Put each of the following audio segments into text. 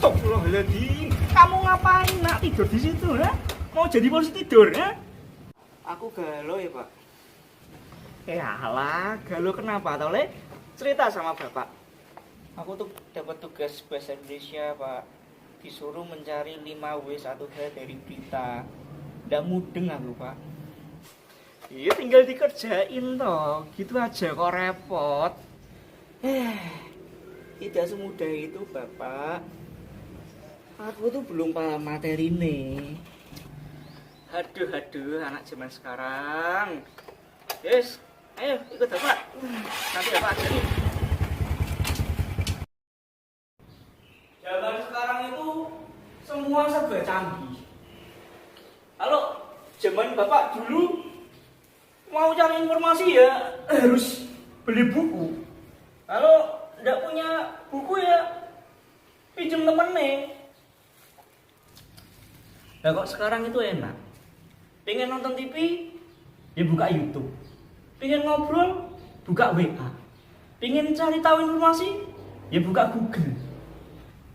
Astagfirullahaladzim. Kamu ngapain nak tidur di situ, ha? Mau jadi polisi tidur, ha? Aku galau ya Pak. Alah, galau kenapa toh, Le? Cerita sama Bapak. Aku tuh dapat tugas bahasa Indonesia Pak. Disuruh mencari 5W1H dari berita. Nggak mudeng aku Pak. Iya, tinggal dikerjain toh. Gitu aja kok repot. Tidak semudah itu Bapak. Aku tuh belum paham materi nih. Aduh, anak zaman sekarang. Yes, ayo ikut Bapak. Nanti Bapak ajarin. Zaman sekarang itu semua serba canggih. Kalau zaman Bapak dulu mau cari informasi ya harus beli buku. Kalau tidak punya buku ya pinjam temen nih. Nah kok sekarang itu enak. Pengen nonton TV ya buka YouTube. Pengen ngobrol buka WA. Pengen cari tahu informasi ya buka Google.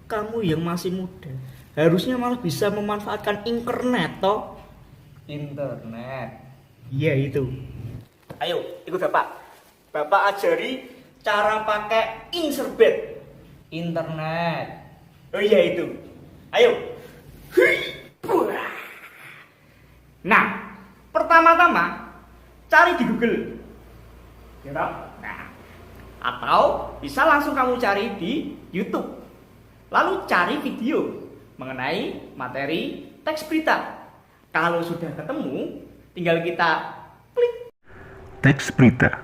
Kamu yang masih muda harusnya malah bisa memanfaatkan internet toh. Internet. Iya itu. Ayo ikut Bapak. Bapak ajari cara pakai Inserbed. Internet. Oh iya itu. Ayo. Nah, pertama-tama cari di Google. Ya toh? Nah, atau bisa langsung kamu cari di YouTube. Lalu cari video mengenai materi teks berita. Kalau sudah ketemu, tinggal kita klik. Teks berita.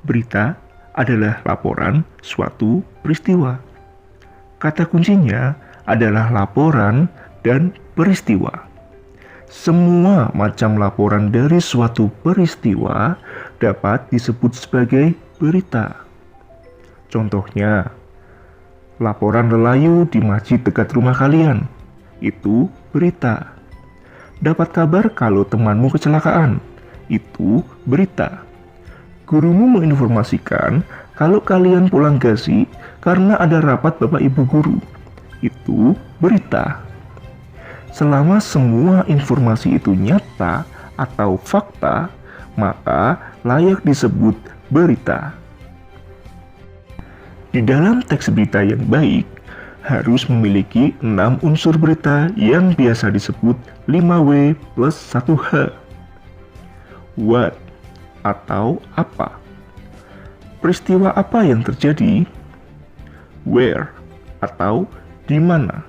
Berita adalah laporan suatu peristiwa. Kata kuncinya adalah laporan dan peristiwa. Semua macam laporan dari suatu peristiwa dapat disebut sebagai berita. Contohnya, laporan lelayu di masjid dekat rumah kalian. Itu berita. Dapat kabar kalau temanmu kecelakaan. Itu berita. Gurumu menginformasikan kalau kalian pulang gazi karena ada rapat Bapak Ibu guru. Itu berita. Selama semua informasi itu nyata atau fakta, maka layak disebut berita. Di dalam teks berita yang baik, harus memiliki 6 unsur berita yang biasa disebut 5W plus 1H. What atau apa? Peristiwa apa yang terjadi? Where atau di mana?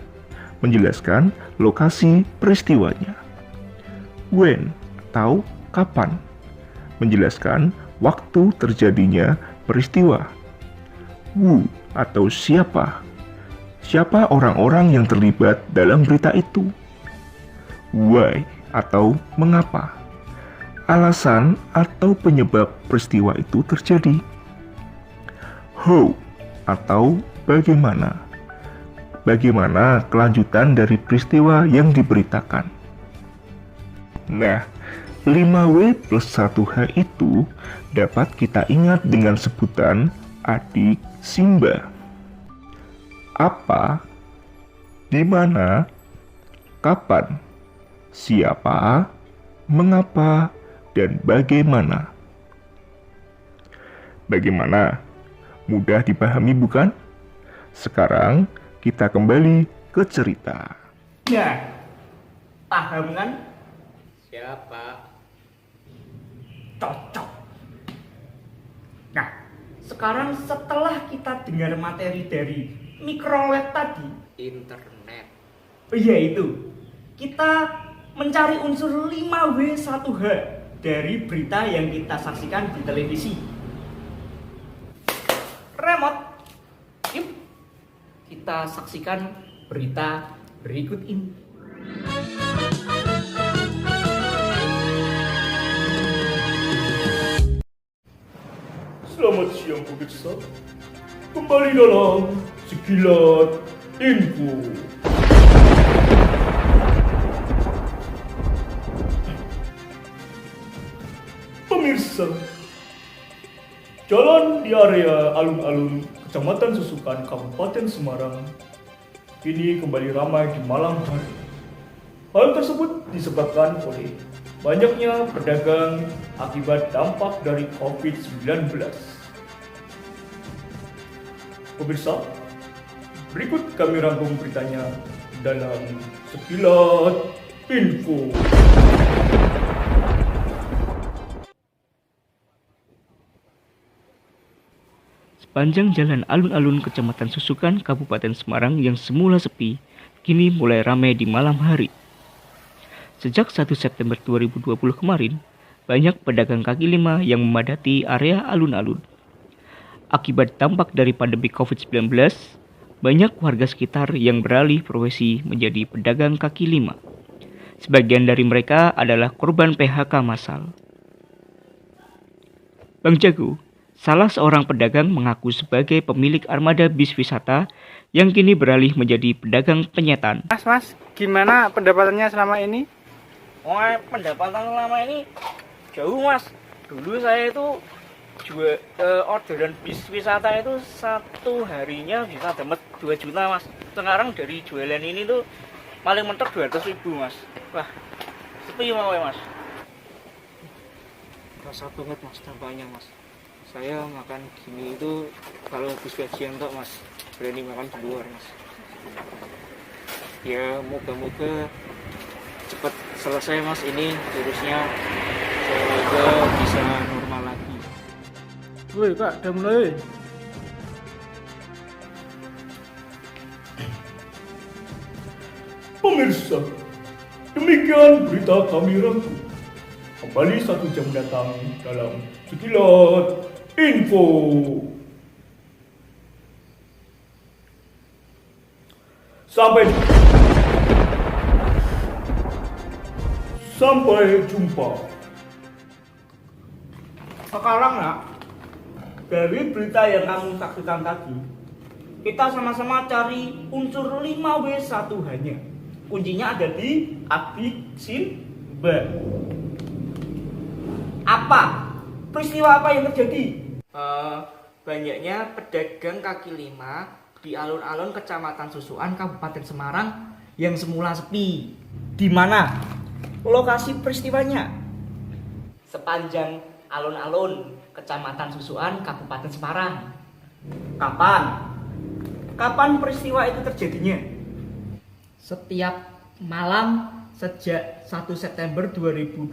Menjelaskan lokasi peristiwanya. When atau kapan? Menjelaskan waktu terjadinya peristiwa. Who atau siapa? Siapa orang-orang yang terlibat dalam berita itu? Why atau mengapa? Alasan atau penyebab peristiwa itu terjadi. How atau bagaimana? Bagaimana kelanjutan dari peristiwa yang diberitakan. Nah, 5W plus 1H itu dapat kita ingat dengan sebutan adik Simba. Apa, di mana, kapan, siapa, mengapa, dan bagaimana. Bagaimana? Mudah dipahami bukan? Sekarang kita kembali ke cerita. Nah, paham kan? Siapa? Cocok. Nah, sekarang setelah kita dengar materi dari microwave tadi, Internet. oh iya itu, kita mencari unsur 5W1H dari berita yang kita saksikan di televisi. Remote, yuk kita saksikan berita berikut ini. Selamat siang pemirsa, kembali dalam Sekilas Info. Pemirsa, jalan di area alun-alun Kecamatan Susukan, Kabupaten Semarang kini kembali ramai di malam hari. Hal tersebut disebabkan oleh banyaknya pedagang akibat dampak dari COVID-19. Pemirsa, berikut kami rangkum beritanya dalam Sekilas Info. Sepanjang jalan alun-alun Kecamatan Susukan, Kabupaten Semarang yang semula sepi, kini mulai ramai di malam hari. Sejak 1 September 2020 kemarin, banyak pedagang kaki lima yang memadati area alun-alun. Akibat dampak dari pandemi COVID-19, banyak warga sekitar yang beralih profesi menjadi pedagang kaki lima. Sebagian dari mereka adalah korban PHK massal. Bang Jago, salah seorang pedagang, mengaku sebagai pemilik armada bis wisata yang kini beralih menjadi pedagang penyetan. Mas, gimana pendapatannya selama ini? Pendapatan selama ini jauh mas. Dulu saya itu orderan bis wisata itu satu harinya bisa dapat 2 juta mas. Sekarang dari jualan ini tuh paling mentok 200.000 mas. Wah, sepi mau mas. Rasa banget mas dampaknya mas. Saya makan gini itu kalau habis gajian tok mas, berani makan di luar mas. Ya moga-moga cepat selesai mas ini virusnya, semoga bisa normal lagi. Woi kak, udah mulai. Pemirsa, demikian berita kami rangkum. Kembali 1 jam datang dalam Sekilas Info. Sampai jumpa. Sekarang nak, dari berita yang kamu saksikan tadi, kita sama-sama cari unsur 5W1 hanya. Kuncinya ada di Abiksin B. Apa? Peristiwa apa yang terjadi? Banyaknya pedagang kaki lima di alun-alun Kecamatan Susukan, Kabupaten Semarang yang semula sepi. Di mana lokasi peristiwanya? Sepanjang alun-alun Kecamatan Susukan, Kabupaten Semarang. Kapan? Kapan peristiwa itu terjadinya? Setiap malam sejak 1 September 2020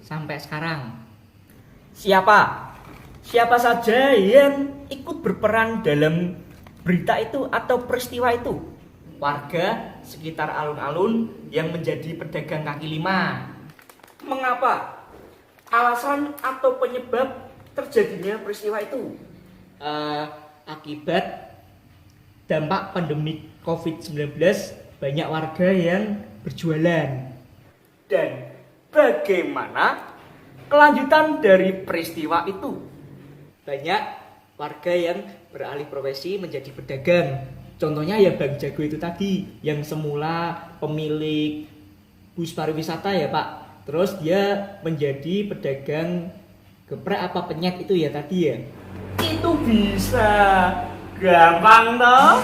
sampai sekarang. Siapa saja yang ikut berperan dalam berita itu atau peristiwa itu? Warga sekitar alun-alun yang menjadi pedagang kaki lima. Mengapa? Alasan atau penyebab terjadinya peristiwa itu? Akibat dampak pandemi COVID-19, banyak warga yang berjualan. Dan bagaimana kelanjutan dari peristiwa itu? Banyak warga yang beralih profesi menjadi pedagang. Contohnya ya Bang Jago itu tadi, yang semula pemilik bus pariwisata ya Pak. Terus dia menjadi pedagang geprek apa penyet itu ya tadi ya. Itu bisa gampang toh?